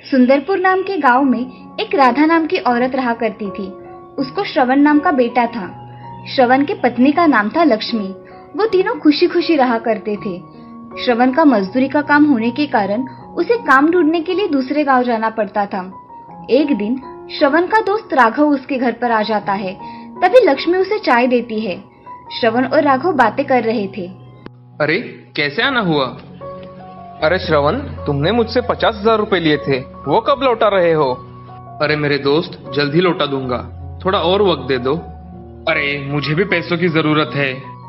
सुंदरपुर नाम के गांव में एक राधा नाम की औरत रहा करती थी। उसको श्रवण नाम का बेटा था। श्रवण की पत्नी का नाम था लक्ष्मी। वो तीनों खुशी खुशी रहा करते थे। श्रवण का मजदूरी का काम होने के कारण उसे काम ढूंढने के लिए दूसरे गांव जाना पड़ता था। एक दिन श्रवण का दोस्त राघव उसके घर पर आ जाता है। तभी लक्ष्मी उसे चाय देती है। श्रवण और राघव बातें कर रहे थे। अरे कैसे आना हुआ? अरे श्रवण, तुमने मुझसे 50,000 रुपए लिए थे, वो कब लौटा रहे हो? अरे मेरे दोस्त, जल्द ही लौटा दूंगा, थोड़ा और वक्त दे दो। अरे मुझे भी पैसों की जरूरत है,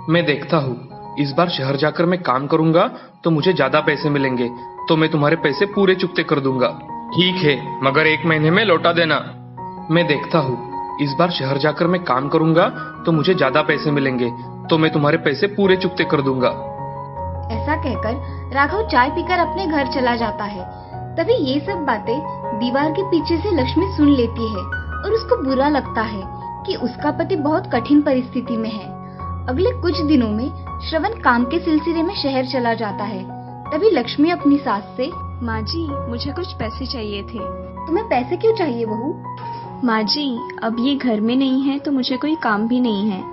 मैं देखता हूँ। इस बार शहर जाकर मैं काम करूंगा तो मुझे ज्यादा पैसे मिलेंगे, तो मैं तुम्हारे पैसे पूरे चुकते कर दूंगा। ठीक है, मगर 1 महीने में लौटा देना। मैं देखता हूँ। इस बार शहर जाकर मैं काम करूंगा तो मुझे ज्यादा पैसे मिलेंगे, तो मैं तुम्हारे पैसे पूरे चुकते कर दूंगा। ऐसा कहकर राघव चाय पीकर अपने घर चला जाता है। तभी ये सब बातें दीवार के पीछे से लक्ष्मी सुन लेती है और उसको बुरा लगता है कि उसका पति बहुत कठिन परिस्थिति में है। अगले कुछ दिनों में श्रवण काम के सिलसिले में शहर चला जाता है। तभी लक्ष्मी अपनी सास से, माँ जी, मुझे कुछ पैसे चाहिए थे। तुम्हें पैसे क्यों चाहिए बहू? माँ जी, अब ये घर में नहीं है तो मुझे कोई काम भी नहीं है,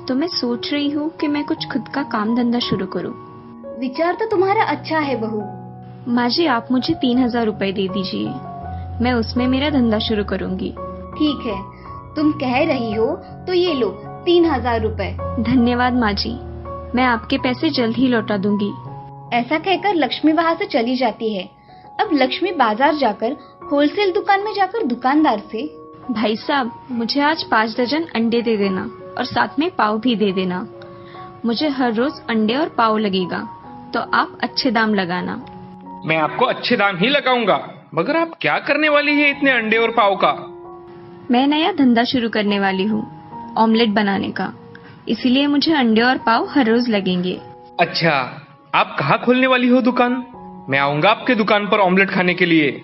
तो मैं सोच रही हूँ कि मैं कुछ खुद का काम धंधा शुरू करूँ। विचार तो तुम्हारा अच्छा है बहू। माँ जी, आप मुझे 3,000 रुपए दे दीजिए, मैं उसमें मेरा धंधा शुरू करूँगी। ठीक है, तुम कह रही हो तो ये लो 3,000 रुपए। धन्यवाद माँ जी, मैं आपके पैसे जल्द ही लौटा दूंगी। ऐसा कहकर लक्ष्मी वहाँ से चली जाती है। अब लक्ष्मी बाजार जाकर होलसेल दुकान में जाकर दुकानदार से, भाई साहब, मुझे आज 5 दर्जन अंडे दे देना और साथ में पाव भी दे देना। मुझे हर रोज अंडे और पाव लगेगा, तो आप अच्छे दाम लगाना। मैं आपको अच्छे दाम ही लगाऊंगा, मगर आप क्या करने वाली है इतने अंडे और पाव का? मैं नया धंधा शुरू करने वाली हूँ, ऑमलेट बनाने का, इसीलिए मुझे अंडे और पाव हर रोज लगेंगे। अच्छा, आप कहाँ खोलने वाली हो दुकान? मैं आऊंगा आपके दुकान पर ऑमलेट खाने के लिए।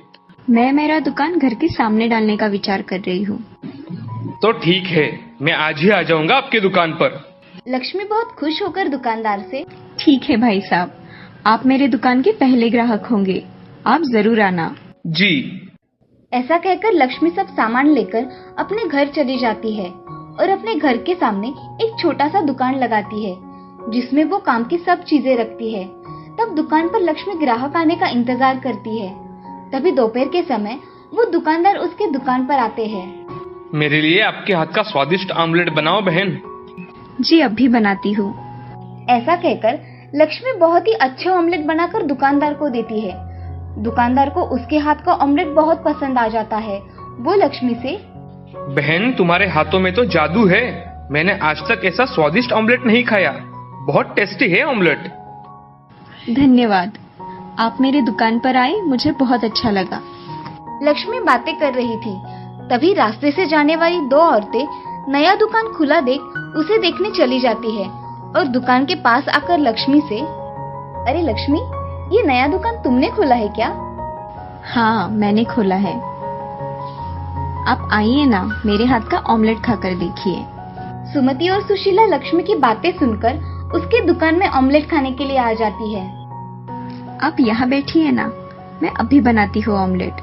मैं मेरा दुकान घर के सामने डालने का विचार कर रही हूँ। तो ठीक है, मैं आज ही आ जाऊंगा आपके दुकान पर। लक्ष्मी बहुत खुश होकर दुकानदार से, ठीक है भाई साहब, आप मेरे दुकान के पहले ग्राहक होंगे, आप जरूर आना। जी। ऐसा कहकर लक्ष्मी सब सामान लेकर अपने घर चली जाती है और अपने घर के सामने एक छोटा सा दुकान लगाती है, जिसमें वो काम की सब चीजें रखती है। तब दुकान पर लक्ष्मी ग्राहक आने का इंतजार करती है। तभी दोपहर के समय वो दुकानदार उसके दुकान पर आते हैं। मेरे लिए आपके हाथ का स्वादिष्ट ऑमलेट बनाओ बहन। जी, अभी बनाती हूँ। ऐसा कहकर लक्ष्मी बहुत ही अच्छे ऑमलेट बनाकर दुकानदार को देती है। दुकानदार को उसके हाथ का ऑमलेट बहुत पसंद आ जाता है। वो लक्ष्मी से, बहन, तुम्हारे हाथों में तो जादू है, मैंने आज तक ऐसा स्वादिष्ट ऑमलेट नहीं खाया, बहुत टेस्टी है ऑमलेट। धन्यवाद, आप मेरे दुकान पर आए, मुझे बहुत अच्छा लगा। लक्ष्मी बातें कर रही थी। तभी रास्ते से जाने वाली 2 औरतें नया दुकान खुला देख उसे देखने चली जाती है और दुकान के पास आकर लक्ष्मी से, अरे लक्ष्मी, ये नया दुकान तुमने खोला है क्या? हाँ, मैंने खोला है। आप आइए ना, मेरे हाथ का ऑमलेट खाकर देखिए। सुमति और सुशीला लक्ष्मी की बातें सुनकर उसके दुकान में ऑमलेट खाने के लिए आ जाती है। आप यहाँ बैठिए ना, मैं अभी बनाती हूँ ऑमलेट।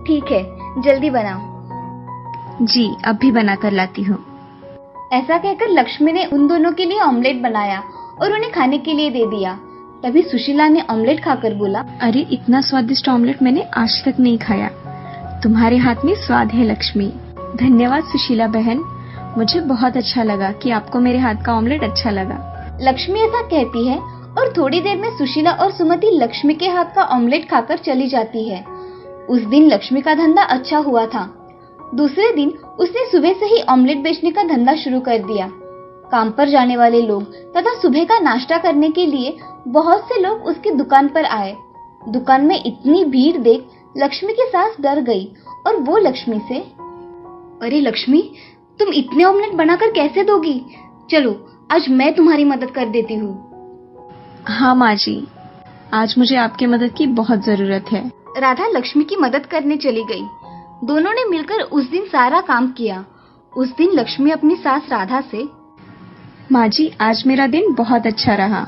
ठीक है, जल्दी बनाओ। जी, अभी बना कर लाती हूँ। ऐसा कहकर लक्ष्मी ने उन दोनों के लिए ऑमलेट बनाया और उन्हें खाने के लिए दे दिया। तभी सुशीला ने ऑमलेट खाकर बोला, अरे, इतना स्वादिष्ट ऑमलेट मैंने आज तक नहीं खाया। तुम्हारे हाथ में स्वाद है लक्ष्मी। धन्यवाद सुशीला बहन, मुझे बहुत अच्छा लगा कि आपको मेरे हाथ का ऑमलेट अच्छा लगा। लक्ष्मी ऐसा कहती है और थोड़ी देर में सुशीला और सुमति लक्ष्मी के हाथ का ऑमलेट खाकर चली जाती है। उस दिन लक्ष्मी का धंधा अच्छा हुआ था। दूसरे दिन उसने सुबह से ही ऑमलेट बेचने का धंधा शुरू कर दिया। काम पर जाने वाले लोग तथा सुबह का नाश्ता करने के लिए बहुत से लोग उसकी दुकान पर आए। दुकान में इतनी भीड़ देख लक्ष्मी की सास डर गई और वो लक्ष्मी से, अरे लक्ष्मी, तुम इतने ऑमलेट बनाकर कैसे दोगी? चलो, आज मैं तुम्हारी मदद कर देती हूँ। हाँ माँ जी, आज मुझे आपकी मदद की बहुत जरूरत है। राधा लक्ष्मी की मदद करने चली गई। दोनों ने मिलकर उस दिन सारा काम किया। उस दिन लक्ष्मी अपनी सास राधा से, माँ जी, आज मेरा दिन बहुत अच्छा रहा,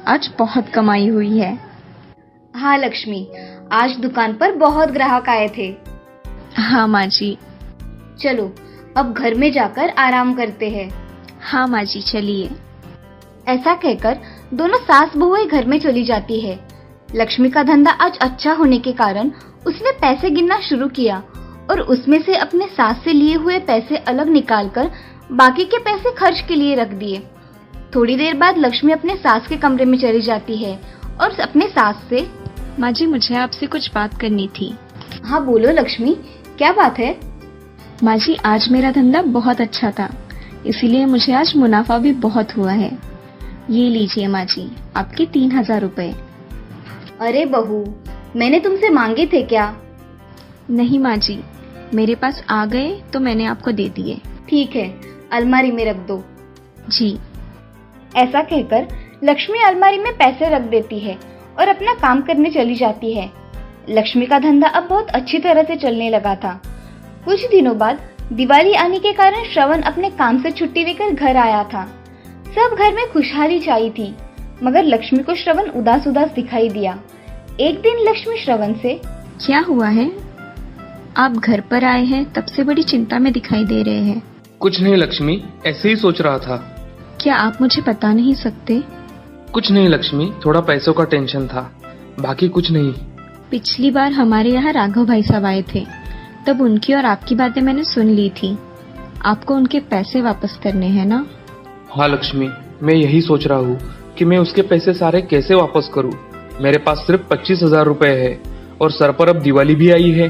आज बहुत कमाई हुई है। हाँ लक्ष्मी, आज दुकान पर बहुत ग्राहक आए थे। हाँ माँ जी। चलो अब घर में जाकर आराम करते हैं। हाँ माँ जी, चलिए। ऐसा कहकर दोनों सास बहुएं घर में चली जाती है। लक्ष्मी का धंधा आज अच्छा होने के कारण उसने पैसे गिनना शुरू किया और उसमें से अपने सास से लिए हुए पैसे अलग निकालकर बाकी के पैसे खर्च के लिए रख दिए। थोड़ी देर बाद लक्ष्मी अपने सास के कमरे में चली जाती है और अपने सास से, माँ जी, मुझे आपसे कुछ बात करनी थी। हाँ बोलो लक्ष्मी, क्या बात है? माँ जी, आज मेरा धंधा बहुत अच्छा था, इसीलिए मुझे आज मुनाफा भी बहुत हुआ है। ये लीजिए माँ जी, आपके 3000 रुपए। अरे बहू, मैंने तुमसे मांगे थे क्या? नहीं माँ जी, मेरे पास आ गए तो मैंने आपको दे दिए। ठीक है, अलमारी में रख दो। जी। ऐसा कहकर लक्ष्मी अलमारी में पैसे रख देती है और अपना काम करने चली जाती है। लक्ष्मी का धंधा अब बहुत अच्छी तरह से चलने लगा था। कुछ दिनों बाद दिवाली आने के कारण श्रवण अपने काम से छुट्टी लेकर घर आया था। सब घर में खुशहाली छाई थी, मगर लक्ष्मी को श्रवण उदास उदास दिखाई दिया। एक दिन लक्ष्मी श्रवण से, क्या हुआ है? आप घर पर आए हैं तब से बड़ी चिंता में दिखाई दे रहे हैं। कुछ नहीं लक्ष्मी, ऐसे ही सोच रहा था। क्या आप मुझे बता नहीं सकते? कुछ नहीं लक्ष्मी, थोड़ा पैसों का टेंशन था, बाकी कुछ नहीं। पिछली बार हमारे यहाँ राघव भाई साहब आए थे, तब उनकी और आपकी बातें मैंने सुन ली थी। आपको उनके पैसे वापस करने हैं ना? हाँ लक्ष्मी, मैं यही सोच रहा हूँ कि मैं उसके पैसे सारे कैसे वापस करूँ। मेरे पास सिर्फ 25,000 रुपए है और सर पर अब दिवाली भी आई है।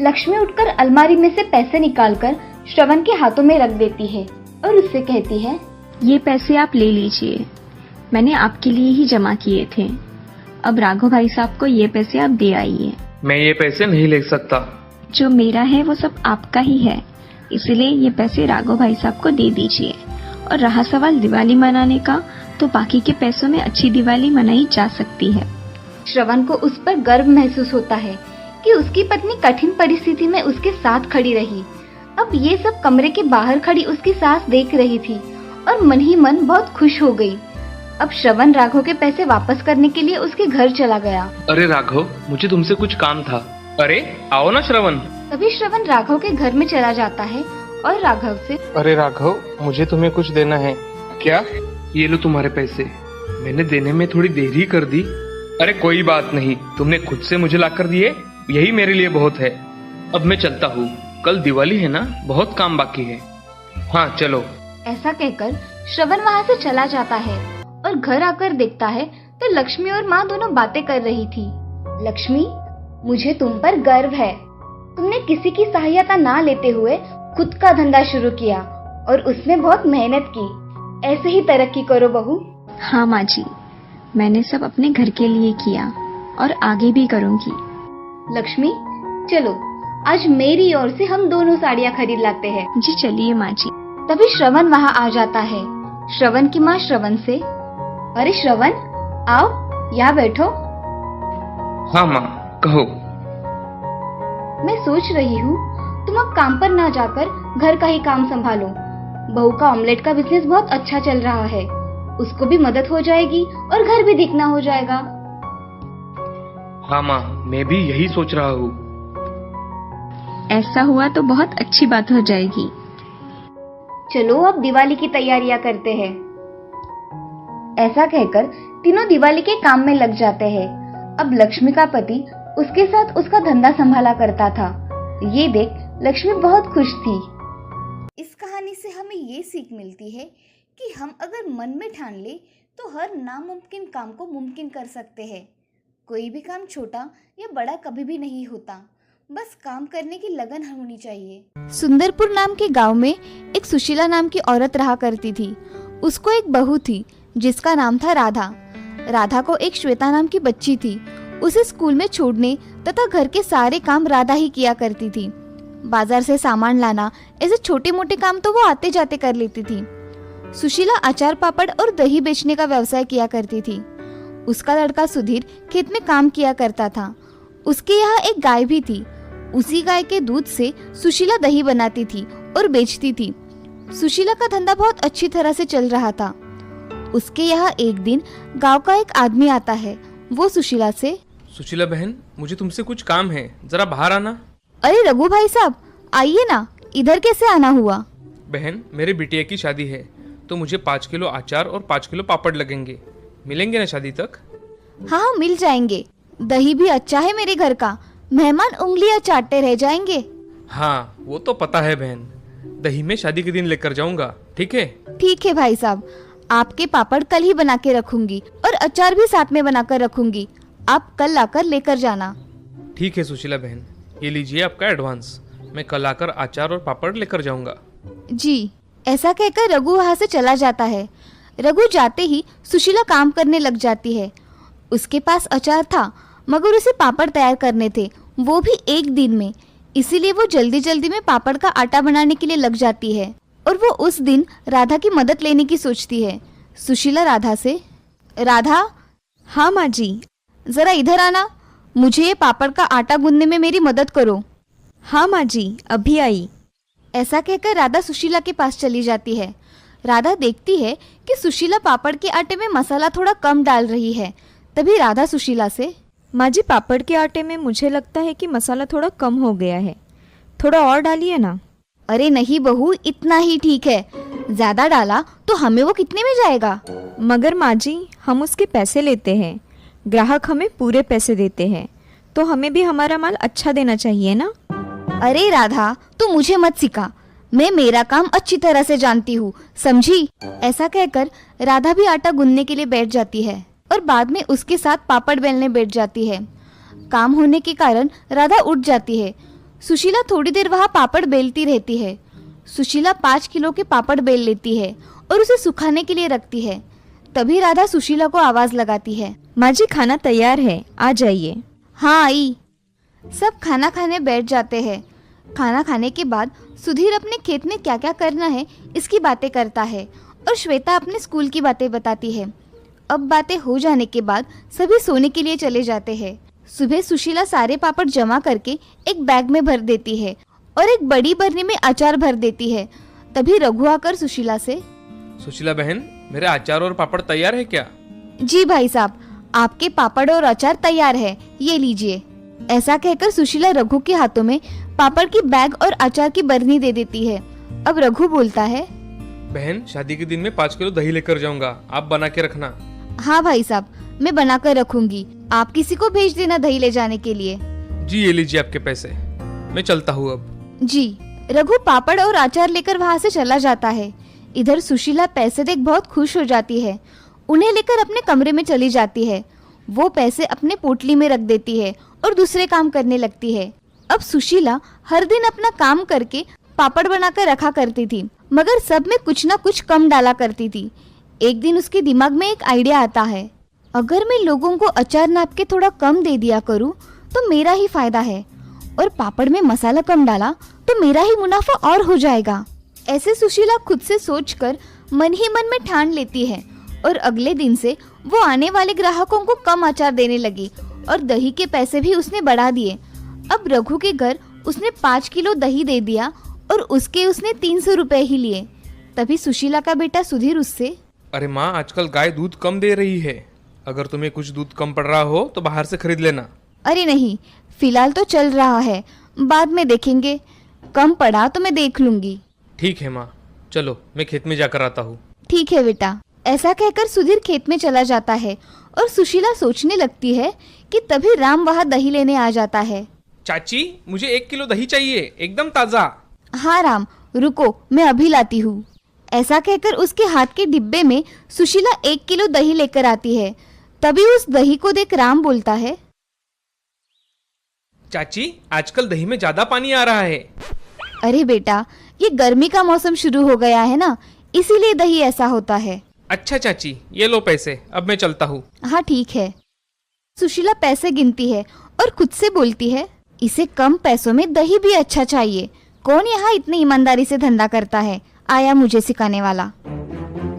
लक्ष्मी उठकर अलमारी में से पैसे निकालकर श्रवण के हाथों में रख देती है और उससे कहती है, ये पैसे आप ले लीजिए, मैंने आपके लिए ही जमा किए थे। अब राघव भाई साहब को ये पैसे आप दे आइए। मैं ये पैसे नहीं ले सकता। जो मेरा है वो सब आपका ही है, इसलिए ये पैसे राघव भाई साहब को दे दीजिए। और रहा सवाल दिवाली मनाने का, तो बाकी के पैसों में अच्छी दिवाली मनाई जा सकती है। श्रवण को उस पर गर्व महसूस होता है कि उसकी पत्नी कठिन परिस्थिति में उसके साथ खड़ी रही। अब ये सब कमरे के बाहर खड़ी उसकी सास देख रही थी और मन ही मन बहुत खुश हो गई। अब श्रवण राघव के पैसे वापस करने के लिए उसके घर चला गया। अरे राघव, मुझे तुमसे कुछ काम था। अरे आओ ना श्रवण। तभी श्रवण राघव के घर में चला जाता है और राघव से, अरे राघव, मुझे तुम्हें कुछ देना है। क्या? ये लो तुम्हारे पैसे। मैंने देने में थोड़ी देर ही कर दी। अरे कोई बात नहीं, तुमने खुद से मुझे लाकर दिए, यही मेरे लिए बहुत है। अब मैं चलता हूँ, कल दिवाली है ना, बहुत काम बाकी है। हाँ चलो। ऐसा कहकर श्रवण वहाँ से चला जाता है और घर आकर देखता है तो लक्ष्मी और माँ दोनों बातें कर रही थी। लक्ष्मी, मुझे तुम पर गर्व है। तुमने किसी की सहायता ना लेते हुए खुद का धंधा शुरू किया और उसमें बहुत मेहनत की। ऐसे ही तरक्की करो बहू। हाँ माँ जी, मैंने सब अपने घर के लिए किया और आगे भी करूँगी। लक्ष्मी, चलो आज मेरी ओर से हम दोनों साड़ियाँ खरीद लाते हैं। जी चलिए माँ जी। तभी श्रवण वहाँ आ जाता है। श्रवण की माँ श्रवण से, अरे श्रवण, आओ यहाँ बैठो। हाँ माँ, कहो। मैं सोच रही हूँ तुम अब काम पर ना जाकर घर का ही काम संभालो। बहू का ऑमलेट का बिजनेस बहुत अच्छा चल रहा है, उसको भी मदद हो जाएगी और घर भी दिखना हो जाएगा। हाँ माँ, मैं भी यही सोच रहा हूँ। ऐसा हुआ तो बहुत अच्छी बात हो जाएगी। चलो अब दिवाली की तैयारियां करते हैं। ऐसा कहकर तीनों दिवाली के काम में लग जाते हैं। अब लक्ष्मी का पति उसके साथ उसका धंधा संभाला करता था। ये देख लक्ष्मी बहुत खुश थी। इस कहानी से हमें ये सीख मिलती है कि हम अगर मन में ठान ले तो हर नामुमकिन काम को मुमकिन कर सकते हैं। कोई भी काम छोटा या बड़ा कभी भी नहीं होता, बस काम करने की लगन होनी चाहिए। सुंदरपुर नाम के गांव में एक सुशीला नाम की औरत रहा करती थी। उसको एक बहू थी जिसका नाम था राधा। राधा को एक श्वेता नाम की बच्ची थी। उसे स्कूल में छोड़ने तथा घर के सारे काम राधा ही किया करती थी। बाजार से सामान लाना, ऐसे छोटे मोटे काम तो वो आते जाते कर लेती थी। सुशीला अचार पापड़ और दही बेचने का व्यवसाय किया करती थी। उसका लड़का सुधीर खेत में काम किया करता था। उसके यहाँ एक गाय भी थी। उसी गाय के दूध से सुशीला दही बनाती थी और बेचती थी। सुशीला का धंधा बहुत अच्छी तरह से चल रहा था। उसके यहाँ एक दिन गांव का एक आदमी आता है। वो सुशीला से, सुशीला बहन, मुझे तुमसे कुछ काम है, जरा बाहर आना। अरे रघु भाई साहब, आइए ना, इधर कैसे आना हुआ? बहन, मेरे बिटिया की शादी है तो मुझे 5 किलो अचार और 5 किलो पापड़ लगेंगे। मिलेंगे ना शादी तक? हाँ हाँ, मिल जाएंगे। दही भी अच्छा है मेरे घर का, मेहमान उंगलियां चाटते रह जाएंगे। हाँ, वो तो पता है बहन। दही में शादी के दिन लेकर जाऊंगा, ठीक है? ठीक है भाई साहब, आपके पापड़ कल ही बना के रखूंगी और अचार भी साथ में बनाकर रखूंगी। आप कल आकर लेकर जाना। ठीक है सुशीला बहन, ये लीजिए आपका एडवांस। मैं कल आकर अचार और पापड़ लेकर जाऊंगा। जी। ऐसा कहकर रघु वहाँ से चला जाता है। रघु जाते ही सुशीला काम करने लग जाती है। उसके पास अचार था मगर उसे पापड़ तैयार करने थे, वो भी एक दिन में। इसीलिए वो जल्दी जल्दी में पापड़ का आटा बनाने के लिए लग जाती है और वो उस दिन राधा की मदद लेने की सोचती है। सुशीला राधा से, राधा, हाँ माँ जी। जरा इधर आना, मुझे ये पापड़ का आटा गूंदने में मेरी मदद करो। हाँ माँ जी, अभी आई। ऐसा कहकर राधा सुशीला के पास चली जाती है। राधा देखती है कि सुशीला पापड़ के आटे में मसाला थोड़ा कम डाल रही है। तभी राधा सुशीला से, माँ जी, पापड़ के आटे में मुझे लगता है कि मसाला थोड़ा कम हो गया है, थोड़ा और डालिए ना। अरे नहीं बहू, इतना ही ठीक है। ज्यादा डाला तो हमें वो कितने में जाएगा? मगर माँ जी, हम उसके पैसे लेते हैं, ग्राहक हमें पूरे पैसे देते हैं, तो हमें भी हमारा माल अच्छा देना चाहिए ना। अरे राधा, तू मुझे मत सिखा, मैं मेरा काम अच्छी तरह से जानती हूँ, समझी? ऐसा कहकर राधा भी आटा गूंदने के लिए बैठ जाती है और बाद में उसके साथ पापड़ बेलने बैठ जाती है। काम होने के कारण राधा उठ जाती है। सुशीला थोड़ी देर वहाँ पापड़ बेलती रहती है। सुशीला 5 किलो के पापड़ बेल लेती है और उसे सुखाने के लिए रखती है। तभी राधा सुशीला को आवाज लगाती है, माँ जी, खाना तैयार है, आ जाइए। हाँ आई। सब खाना खाने बैठ जाते हैं। खाना खाने के बाद सुधीर अपने खेत में क्या क्या करना है इसकी बातें करता है और श्वेता अपने स्कूल की बातें बताती है। अब बातें हो जाने के बाद सभी सोने के लिए चले जाते हैं। सुबह सुशीला सारे पापड़ जमा करके एक बैग में भर देती है और एक बड़ी बरनी में अचार भर देती है। तभी रघु आकर सुशीला से, सुशीला बहन, मेरे अचार और पापड़ तैयार है क्या? जी भाई साहब, आपके पापड़ और अचार तैयार है, ये लीजिए। ऐसा कहकर सुशीला रघु के हाथों में पापड़ की बैग और अचार की बरनी दे देती है। अब रघु बोलता है, बहन, शादी के दिन में 5 किलो दही लेकर जाऊंगा, आप बना के रखना। हाँ भाई साहब, मैं बनाकर रखूंगी, आप किसी को भेज देना दही ले जाने के लिए। जी, ये लीजिए आपके पैसे, मैं चलता हूँ अब। जी। रघु पापड़ और अचार लेकर वहाँ से चला जाता है। इधर सुशीला पैसे देख बहुत खुश हो जाती है। उन्हें लेकर अपने कमरे में चली जाती है। वो पैसे अपने पोटली में रख देती है और दूसरे काम करने लगती है। अब सुशीला हर दिन अपना काम करके पापड़ बनाकर रखा करती थी, मगर सब में कुछ ना कुछ कम डाला करती थी। एक दिन उसके दिमाग में एक आइडिया आता है, अगर मैं लोगों को अचार नाप के थोड़ा कम दे दिया करूं तो मेरा ही फायदा है, और पापड़ में मसाला कम डाला तो मेरा ही मुनाफा और हो जाएगा। ऐसे सुशीला खुद से सोचकर मन ही मन में ठान लेती है और अगले दिन से वो आने वाले ग्राहकों को कम अचार देने लगी और दही के पैसे भी उसने बढ़ा दिए। अब रघु के घर उसने 5 किलो दही दे दिया और उसने 300 रुपए ही लिए। तभी सुशीला का बेटा सुधीर उससे, अरे माँ, आजकल गाय दूध कम दे रही है, अगर तुम्हें कुछ दूध कम पड़ रहा हो तो बाहर से खरीद लेना। अरे नहीं, फिलहाल तो चल रहा है, बाद में देखेंगे, कम पड़ा तो मैं देख लूंगी। ठीक है माँ, चलो मैं खेत में जाकर आता हूँ। ठीक है बेटा। ऐसा कहकर सुधीर खेत में चला जाता है और सुशीला सोचने लगती है कि तभी राम वहाँ दही लेने आ जाता है। चाची, मुझे 1 किलो दही चाहिए, एकदम ताजा। हाँ राम, रुको, मैं अभी लाती हूँ। ऐसा कहकर उसके हाथ के डिब्बे में सुशीला 1 किलो दही लेकर आती है। तभी उस दही को देख राम बोलता है, चाची, आजकल दही में ज्यादा पानी आ रहा है। अरे बेटा, ये गर्मी का मौसम शुरू हो गया है ना, इसीलिए दही ऐसा होता है। अच्छा चाची, ये लो पैसे, अब मैं चलता हूँ। हाँ ठीक है। सुशीला पैसे गिनती है और खुद से बोलती है, इसे कम पैसों में दही भी अच्छा चाहिए, कौन यहाँ इतनी ईमानदारी से धंधा करता है, आया मुझे सिखाने वाला।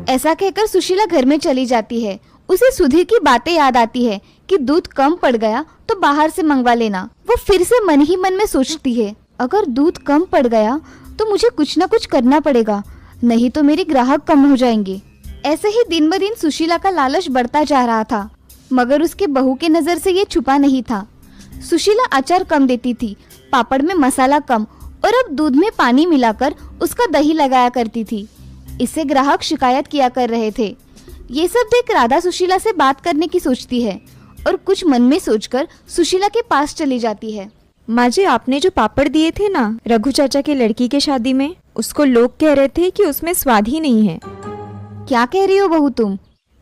ऐसा कहकर सुशीला घर में चली जाती है। उसे सुधीर की बातें याद आती है कि दूध कम पड़ गया तो बाहर से मंगवा लेना। वो फिर से मन ही मन में सोचती है, अगर दूध कम पड़ गया तो मुझे कुछ ना कुछ करना पड़ेगा, नहीं तो मेरे ग्राहक कम हो जाएंगे। ऐसे ही दिन ब दिन सुशीला का लालच बढ़ता जा रहा था। मगर उसके बहू के नजर से ये छुपा नहीं था। सुशीला अचार कम देती थी, पापड़ में मसाला कम और अब दूध में पानी मिलाकर उसका दही लगाया करती थी। इससे ग्राहक शिकायत किया कर रहे थे। ये सब देख राधा सुशीला से बात करने की सोचती है और कुछ मन में सोचकर सुशीला के पास चली जाती है। माँ जी, आपने जो पापड़ दिए थे ना रघु चाचा की लड़की के शादी में, उसको लोग कह रहे थे कि उसमें स्वाद ही नहीं है। क्या कह रही हो बहू तुम?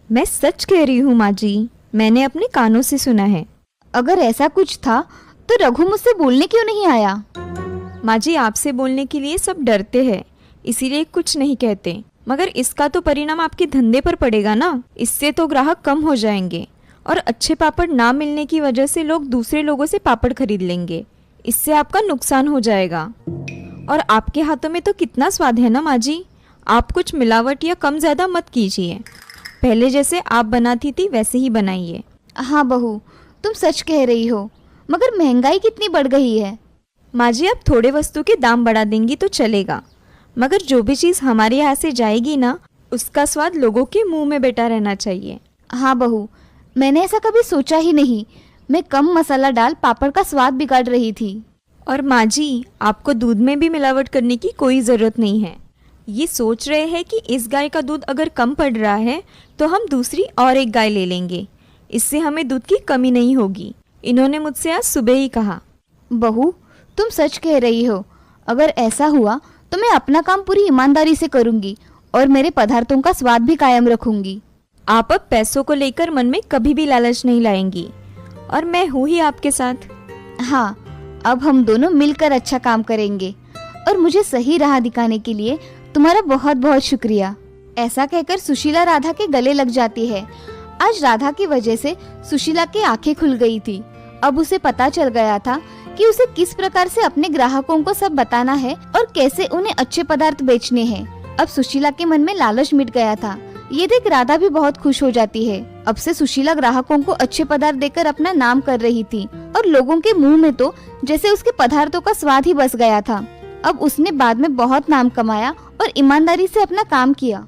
मैं सच कह रही हूँ माँ जी, मैंने अपने कानों से सुना है। अगर ऐसा कुछ था तो रघु मुझसे बोलने क्यों नहीं आया? माँ जी, आपसे बोलने के लिए सब डरते हैं, इसीलिए कुछ नहीं कहते। मगर इसका तो परिणाम आपके धंधे पर पड़ेगा ना। इससे तो ग्राहक कम हो जाएंगे और अच्छे पापड़ ना मिलने की वजह से लोग दूसरे लोगों से पापड़ खरीद लेंगे। इससे आपका नुकसान हो जाएगा। और आपके हाथों में तो कितना स्वाद है ना माँ जी। आप कुछ मिलावट या कम ज़्यादा मत कीजिए। पहले जैसे आप बनाती थी वैसे ही बनाइए। हाँ बहू, तुम सच कह रही हो, मगर महंगाई कितनी बढ़ गई है। माँ जी, आप थोड़े वस्तु के दाम बढ़ा देंगी तो चलेगा, मगर जो भी चीज़ हमारे यहाँ से जाएगी ना, उसका स्वाद लोगों के मुंह में बैठा रहना चाहिए। हाँ बहू, मैंने ऐसा कभी सोचा ही नहीं। मैं कम मसाला डाल पापड़ का स्वाद बिगाड़ रही थी। और माँ जी, आपको दूध में भी मिलावट करने की कोई ज़रूरत नहीं है। ये सोच रहे हैं कि इस गाय का दूध अगर कम पड़ रहा है तो हम दूसरी और एक गाय ले लेंगे, इससे हमें दूध की कमी नहीं होगी। इन्होंने मुझसे आज सुबह ही कहा। बहू, तुम सच कह रही हो। अगर ऐसा हुआ तो मैं अपना काम पूरी ईमानदारी से करूंगी और मेरे पदार्थों का स्वाद भी कायम रखूंगी। आप अब पैसों को लेकर मन में कभी भी लालच नहीं लाएंगी और मैं हूँ ही आपके साथ। हाँ, अब हम दोनों मिलकर अच्छा काम करेंगे और मुझे सही राह दिखाने के लिए तुम्हारा बहुत बहुत शुक्रिया। ऐसा कहकर सुशीला राधा के गले लग जाती है। आज राधा की वजह से सुशीला की आंखें खुल गई थी। अब उसे पता चल गया था कि उसे किस प्रकार से अपने ग्राहकों को सब बताना है और कैसे उन्हें अच्छे पदार्थ बेचने हैं। अब सुशीला के मन में लालच मिट गया था। ये देख राधा भी बहुत खुश हो जाती है। अब से सुशीला ग्राहकों को अच्छे पदार्थ देकर अपना नाम कर रही थी और लोगों के मुंह में तो जैसे उसके पदार्थों का स्वाद ही बस गया था। अब उसने बाद में बहुत नाम कमाया और ईमानदारी से अपना काम किया।